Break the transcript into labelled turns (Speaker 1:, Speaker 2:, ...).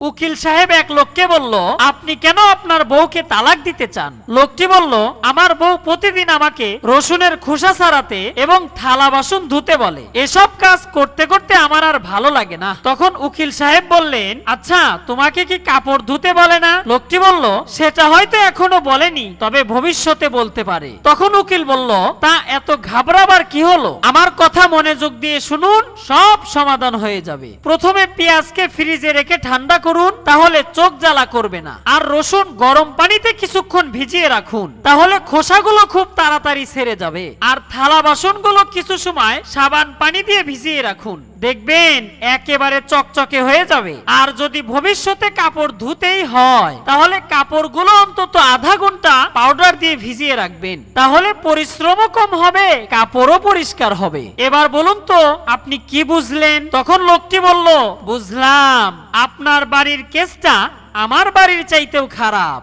Speaker 1: উকিল সাহেব এক লোককে বলল, আপনি কেন আপনার বউকে তালাক দিতে চান? লোকটি বলল, আমার বউ প্রতিদিন আমাকে রসুনের খোসা ছাড়াতে এবং থালা বাসন ধুতে বলে। এসব কাজ করতে করতে আমার আর ভালো লাগে না। তখন উকিল সাহেব বললেন, আচ্ছা তোমাকে কি কাপড় ধুতে বলে না? লোকটি বলল, সেটা হয়তো এখনো বলেনি, তবে ভবিষ্যতে বলতে পারে। তখন উকিল বলল, তা এত ঘাবড়াবার কি হলো? আমার কথা মনোযোগ দিয়ে শুনুন, সব সমাধান হয়ে যাবে। প্রথমে পেঁয়াজকে ফ্রিজে রেখে ঠান্ডা করুন, তাহলে চোখ জ্বালা করবে না। আর রসুন গরম পানিতে কিছুক্ষণ ভিজিয়ে রাখুন, তাহলে খোসাগুলো খুব তাড়াতাড়ি ছেড়ে যাবে। আর থালা বাসনগুলো কিছু সময় সাবান পানি দিয়ে ভিজিয়ে রাখুন, দেখবেন একেবারে চকচকে হয়ে যাবে। আর যদি ভবিষ্যতে কাপড় ধুতেই হয়, তাহলে কাপড়গুলো অন্তত আধা ঘন্টা পাউডার দিয়ে ভিজিয়ে রাখবেন, তাহলে পরিশ্রমও কম হবে, কাপড়ও পরিষ্কার হবে। এবার বলুন তো আপনি কি বুঝলেন? তখন লোকটি বলল, বুঝলাম, আপনার বাড়ির কেসটা আমার বাড়ির চাইতেও খারাপ।